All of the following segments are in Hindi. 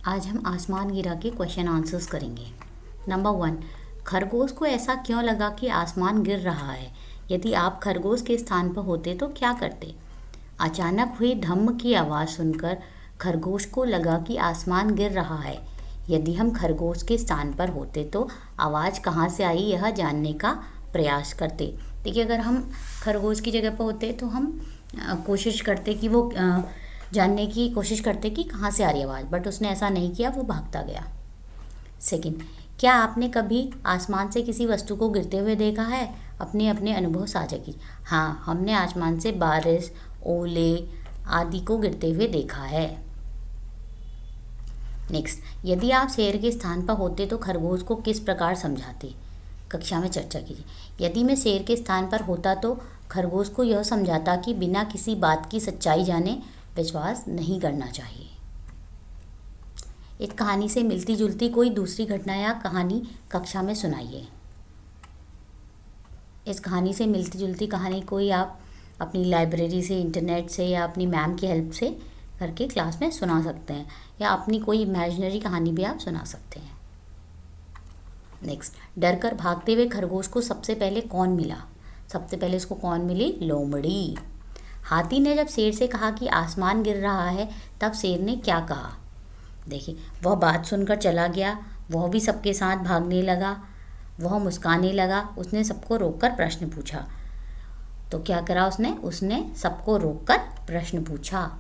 आज हम आसमान गिरा के क्वेश्चन आंसर्स करेंगे। नंबर 1, खरगोश को ऐसा क्यों लगा कि आसमान गिर रहा है? यदि आप खरगोश के स्थान पर होते तो क्या करते? अचानक हुई धम्म की आवाज़ सुनकर खरगोश को लगा कि आसमान गिर रहा है। यदि हम खरगोश के स्थान पर होते तो आवाज़ कहाँ से आई यह जानने का प्रयास करते। देखिए, अगर हम खरगोश की जगह पर होते तो हम कोशिश करते कि वो जानने की कोशिश करते कि कहाँ से आ रही आवाज़, बट उसने ऐसा नहीं किया, वो भागता गया। सेकंड, क्या आपने कभी आसमान से किसी वस्तु को गिरते हुए देखा है? अपने अपने अनुभव साझा कीजिए। हाँ, हमने आसमान से बारिश, ओले आदि को गिरते हुए देखा है। नेक्स्ट, यदि आप शेर के स्थान पर होते तो खरगोश को किस प्रकार समझाते? कक्षा में चर्चा कीजिए। यदि मैं शेर के स्थान पर होता तो खरगोश को यह समझाता कि बिना किसी बात की सच्चाई जाने विश्वास नहीं करना चाहिए। इस कहानी से मिलती जुलती कोई दूसरी घटना या कहानी कक्षा में सुनाइए। इस कहानी से मिलती जुलती कहानी कोई आप अपनी लाइब्रेरी से, इंटरनेट से या अपनी मैम की हेल्प से करके क्लास में सुना सकते हैं, या अपनी कोई इमेजिनरी कहानी भी आप सुना सकते हैं। नेक्स्ट, डरकर भागते हुए खरगोश को सबसे पहले कौन मिला? सबसे पहले उसको कौन मिली? लोमड़ी। हाथी ने जब शेर से कहा कि आसमान गिर रहा है, तब शेर ने क्या कहा? देखिए, वह बात सुनकर चला गया, वह भी सबके साथ भागने लगा, वह मुस्काने लगा, उसने सबको रोककर प्रश्न पूछा। तो क्या करा उसने? उसने सबको रोककर प्रश्न पूछा।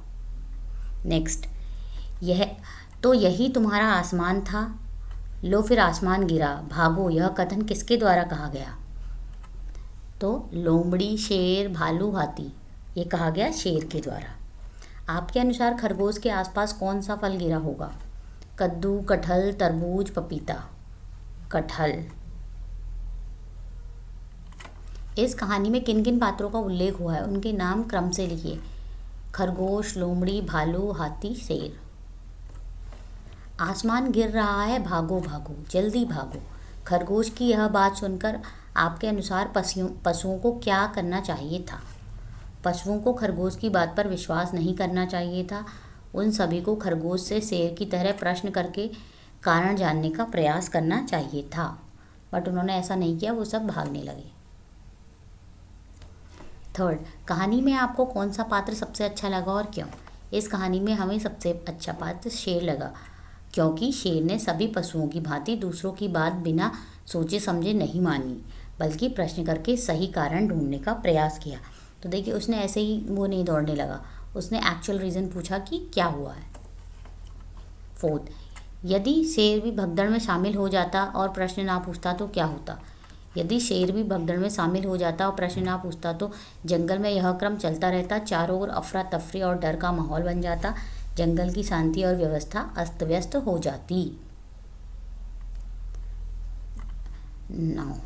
नेक्स्ट, यही तुम्हारा आसमान था, लो फिर आसमान गिरा, भागो, यह कथन किसके द्वारा कहा गया? तो लोमड़ी, शेर, भालू, हाथी, ये कहा गया शेर के द्वारा। आपके अनुसार खरगोश के आसपास कौन सा फल गिरा होगा? कद्दू, कटहल, तरबूज, पपीता। कटहल। इस कहानी में किन किन पात्रों का उल्लेख हुआ है? उनके नाम क्रम से लिखिए। खरगोश, लोमड़ी, भालू, हाथी, शेर। आसमान गिर रहा है, भागो भागो, जल्दी भागो। खरगोश की यह बात सुनकर आपके अनुसार पशुओं को क्या करना चाहिए था? पशुओं को खरगोश की बात पर विश्वास नहीं करना चाहिए था। उन सभी को खरगोश से शेर की तरह प्रश्न करके कारण जानने का प्रयास करना चाहिए था, बट उन्होंने ऐसा नहीं किया, वो सब भागने लगे। थर्ड, कहानी में आपको कौन सा पात्र सबसे अच्छा लगा और क्यों? इस कहानी में हमें सबसे अच्छा पात्र शेर लगा, क्योंकि शेर ने सभी पशुओं की भांति दूसरों की बात बिना सोचे समझे नहीं मानी, बल्कि प्रश्न करके सही कारण ढूंढने का प्रयास किया। तो देखिए, उसने ऐसे ही वो नहीं दौड़ने लगा, उसने एक्चुअल रीज़न पूछा कि क्या हुआ है। फोर्थ, यदि शेर भी भगदड़ में शामिल हो जाता और प्रश्न ना पूछता तो क्या होता? यदि शेर भी भगदड़ में शामिल हो जाता और प्रश्न ना पूछता तो जंगल में यह क्रम चलता रहता, चारों ओर अफरा तफरी और डर का माहौल बन जाता, जंगल की शांति और व्यवस्था अस्त व्यस्त हो जाती। नौ,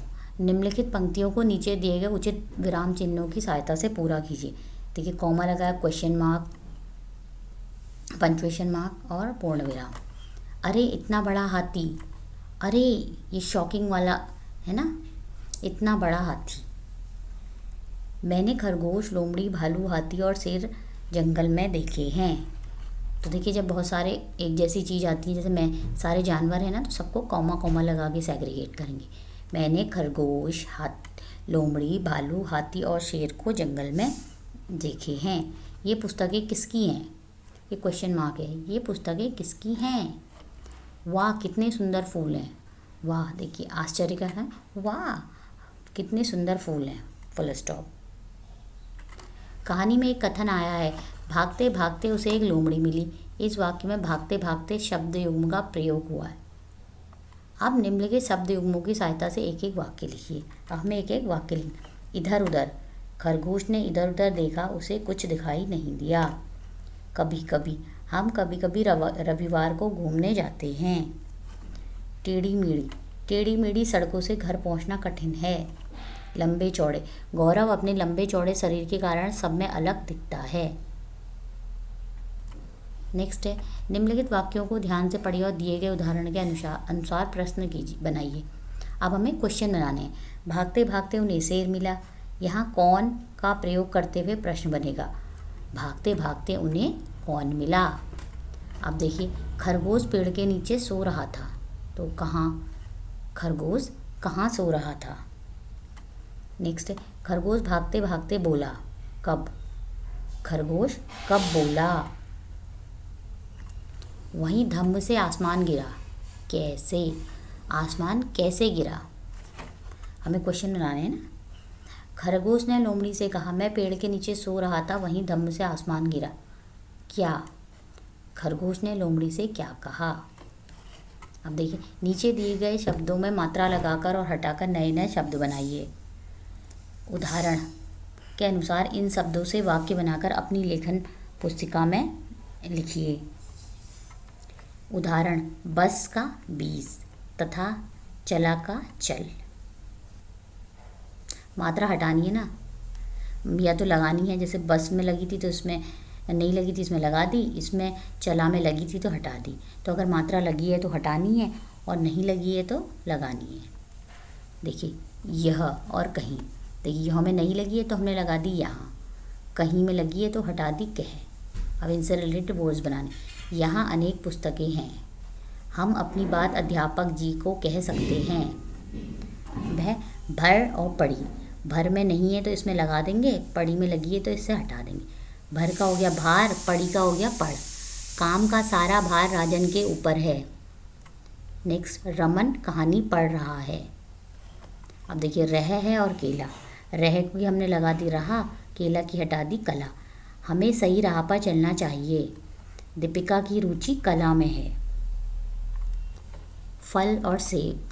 निम्नलिखित पंक्तियों को नीचे दिए गए उचित विराम चिन्हों की सहायता से पूरा कीजिए। देखिए, कॉमा लगाया, क्वेश्चन मार्क, पंक्चुएशन मार्क और पूर्ण विराम। अरे इतना बड़ा हाथी, अरे ये शॉकिंग वाला है ना, इतना बड़ा हाथी। मैंने खरगोश, लोमड़ी, भालू, हाथी और शेर जंगल में देखे हैं। तो देखिए, जब बहुत सारे एक जैसी चीज़ आती है, जैसे मैं सारे जानवर हैं ना, तो सबको कॉमा कॉमा लगा के सेग्रीगेट करेंगे। मैंने खरगोश, लोमड़ी, भालू, हाथी और शेर को जंगल में देखे हैं। ये पुस्तकें किसकी हैं? ये क्वेश्चन मार्क है। ये पुस्तकें किसकी हैं? वाह कितने सुंदर फूल हैं। वाह, देखिए आश्चर्य का है, वाह कितने सुंदर फूल हैं, फुल स्टॉप। कहानी में एक कथन आया है, भागते भागते उसे एक लोमड़ी मिली। इस वाक्य में भागते भागते शब्द युग्म का प्रयोग हुआ है। अब निम्नलिखित शब्द युग्मों की सहायता से एक एक वाक्य लिखिए। अब हमें एक एक वाक्य लिखना। इधर उधर, खरगोश ने इधर उधर देखा, उसे कुछ दिखाई नहीं दिया। कभी कभी, हम कभी कभी रविवार को घूमने जाते हैं। टेढ़ी मेढ़ी, टेढ़ी मेढ़ी सड़कों से घर पहुंचना कठिन है। लंबे चौड़े, गौरव अपने लंबे चौड़े शरीर के कारण सब में अलग दिखता है। नेक्स्ट है, निम्नलिखित वाक्यों को ध्यान से पढ़िए और दिए गए उदाहरण के अनुसार प्रश्न बनाइए। अब हमें क्वेश्चन बनाने हैं। भागते भागते उन्हें शेर मिला, यहाँ कौन का प्रयोग करते हुए प्रश्न बनेगा। भागते भागते उन्हें कौन मिला? अब देखिए, खरगोश पेड़ के नीचे सो रहा था, तो कहाँ, खरगोश कहाँ सो रहा था। नेक्स्ट है, खरगोश भागते भागते बोला, कब, खरगोश कब बोला। वहीं धम्म से आसमान गिरा, कैसे, आसमान कैसे गिरा। हमें क्वेश्चन बनाने हैं ना। खरगोश ने लोमड़ी से कहा, मैं पेड़ के नीचे सो रहा था, वहीं धम्म से आसमान गिरा, क्या, खरगोश ने लोमड़ी से क्या कहा। अब देखिए, नीचे दिए गए शब्दों में मात्रा लगाकर और हटाकर नए नए शब्द बनाइए। उदाहरण के अनुसार इन शब्दों से वाक्य बनाकर अपनी लेखन पुस्तिका में लिखिए। उदाहरण, बस का 20 तथा चला का चल। मात्रा हटानी है ना, या तो लगानी है, जैसे बस में लगी थी तो इसमें नहीं लगी थी, इसमें लगा दी, इसमें चला में लगी थी तो हटा दी। तो अगर मात्रा लगी है तो हटानी है और नहीं लगी है तो लगानी है। देखिए, यह और कहीं, देखिए यह में नहीं लगी है तो हमने लगा दी यहाँ, कहीं में लगी है तो हटा दी कह। अब इनसे रिलेटेड वर्ड्स बनाने। यहाँ अनेक पुस्तकें हैं, हम अपनी बात अध्यापक जी को कह सकते हैं। वह भर और पढ़ी, भर में नहीं है तो इसमें लगा देंगे, पढ़ी में लगी है तो इससे हटा देंगे। भर का हो गया भार, पढ़ी का हो गया पढ़। काम का सारा भार राजन के ऊपर है। नेक्स्ट, रमन कहानी पढ़ रहा है। अब देखिए, रह है और केला, रह की हमने लगा दी रहा, केला की हटा दी कला। हमें सही राह पर चलना चाहिए, दीपिका की रुचि कला में है। फल और सेब,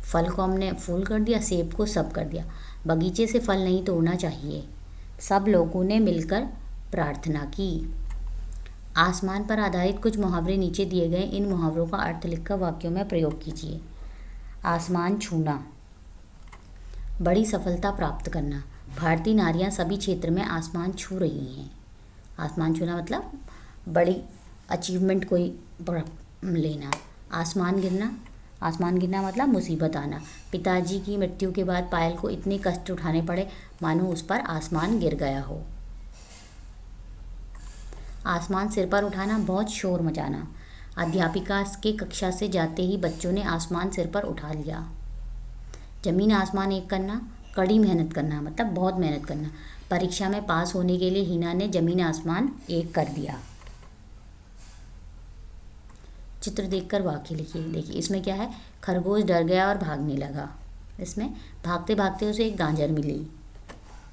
फल को हमने फूल कर दिया, सेब को सब कर दिया। बगीचे से फल नहीं तोड़ना चाहिए, सब लोगों ने मिलकर प्रार्थना की। आसमान पर आधारित कुछ मुहावरे नीचे दिए गए, इन मुहावरों का अर्थ लिखकर वाक्यों में प्रयोग कीजिए। आसमान छूना, बड़ी सफलता प्राप्त करना, भारतीय नारियां सभी क्षेत्र में आसमान छू रही हैं। आसमान छूना मतलब बड़ी अचीवमेंट कोई लेना। आसमान गिरना, आसमान गिरना मतलब मुसीबत आना। पिताजी की मृत्यु के बाद पायल को इतने कष्ट उठाने पड़े मानो उस पर आसमान गिर गया हो। आसमान सिर पर उठाना, बहुत शोर मचाना। अध्यापिका के कक्षा से जाते ही बच्चों ने आसमान सिर पर उठा लिया। जमीन आसमान एक करना, कड़ी मेहनत करना मतलब बहुत मेहनत करना। परीक्षा में पास होने के लिए हिना ने जमीन आसमान एक कर दिया। चित्र देखकर वाक्य लिखिए। देखिए, इसमें क्या है, खरगोश डर गया और भागने लगा। इसमें भागते भागते उसे एक गाजर मिली,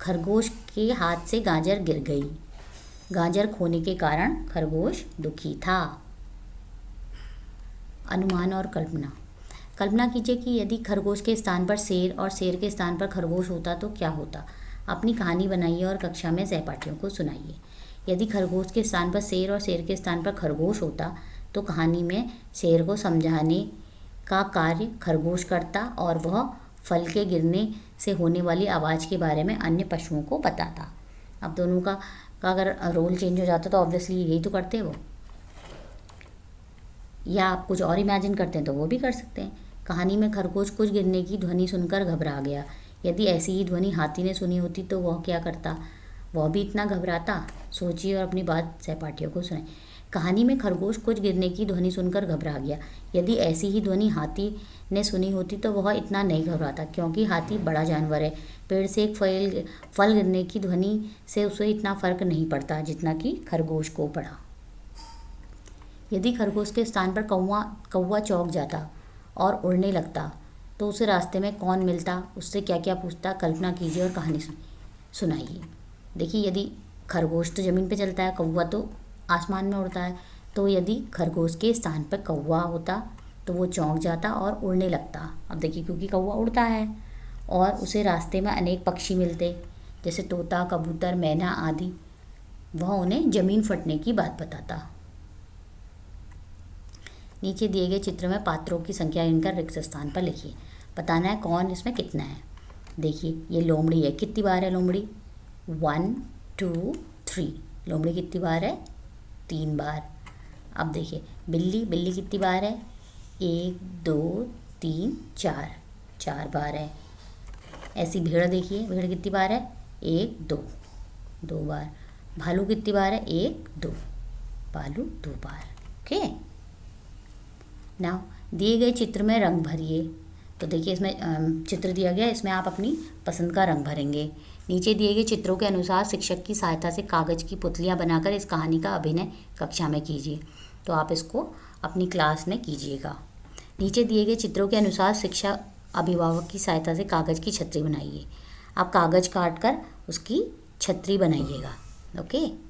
खरगोश के हाथ से गाजर गिर गई। गाजर खोने के कारण खरगोश दुखी था। अनुमान और कल्पना। कल्पना कीजिए कि यदि खरगोश के स्थान पर शेर और शेर के स्थान पर खरगोश होता तो क्या होता। अपनी कहानी बनाइए और कक्षा में सहपाठियों को सुनाइए। यदि खरगोश के स्थान पर शेर और शेर के स्थान पर खरगोश होता तो कहानी में शेर को समझाने का कार्य खरगोश करता और वह फल के गिरने से होने वाली आवाज़ के बारे में अन्य पशुओं को बताता। अब दोनों का अगर रोल चेंज हो जाता तो ऑब्वियसली यही तो करते हैं वो, या आप कुछ और इमेजिन करते हैं तो वो भी कर सकते हैं। कहानी में खरगोश कुछ गिरने की ध्वनि सुनकर घबरा गया। यदि ऐसी ही ध्वनि हाथी ने सुनी होती तो वह क्या करता, वह भी इतना घबराता। सोचिए और अपनी बात सहपाठियों को सुनाए। कहानी में खरगोश कुछ गिरने की ध्वनि सुनकर घबरा गया। यदि ऐसी ही ध्वनि हाथी ने सुनी होती तो वह इतना नहीं घबराता, क्योंकि हाथी बड़ा जानवर है। पेड़ से एक फल गिरने की ध्वनि से उसे इतना फर्क नहीं पड़ता जितना कि खरगोश को पड़ा। यदि खरगोश के स्थान पर कौवा चौंक जाता और उड़ने लगता तो उसे रास्ते में कौन मिलता, उससे क्या क्या पूछता, कल्पना कीजिए और कहानी सुनाइए। देखिए, यदि खरगोश तो ज़मीन पे चलता है, कौवा तो आसमान में उड़ता है, तो यदि खरगोश के स्थान पर कौवा होता तो वो चौंक जाता और उड़ने लगता। अब देखिए, क्योंकि कौवा उड़ता है और उसे रास्ते में अनेक पक्षी मिलते, जैसे तोता, कबूतर, मैना आदि, वह उन्हें ज़मीन फटने की बात बताता। नीचे दिए गए चित्र में पात्रों की संख्या गिनकर रिक्त स्थान पर लिखिए। बताना है कौन इसमें कितना है। देखिए, ये लोमड़ी है, कितनी बार है लोमड़ी, 1 2 3। लोमड़ी कितनी बार है, 3 बार। अब देखिए, बिल्ली कितनी बार है, 1 2 3 4, 4 बार है। ऐसी भेड़ देखिए, भेड़ कितनी बार है, 1 2, 2 बार। भालू कितनी बार है, 1 2, भालू 2 बार। ओके। नाउ दिए गए चित्र में रंग भरिए। तो देखिए इसमें चित्र दिया गया है, इसमें आप अपनी पसंद का रंग भरेंगे। नीचे दिए गए चित्रों के अनुसार शिक्षक की सहायता से कागज़ की पुतलियाँ बनाकर इस कहानी का अभिनय कक्षा में कीजिए। तो आप इसको अपनी क्लास में कीजिएगा। नीचे दिए गए चित्रों के अनुसार शिक्षा अभिभावक की सहायता से कागज़ की छतरी बनाइए। आप कागज़ काट कर उसकी छतरी बनाइएगा। ओके।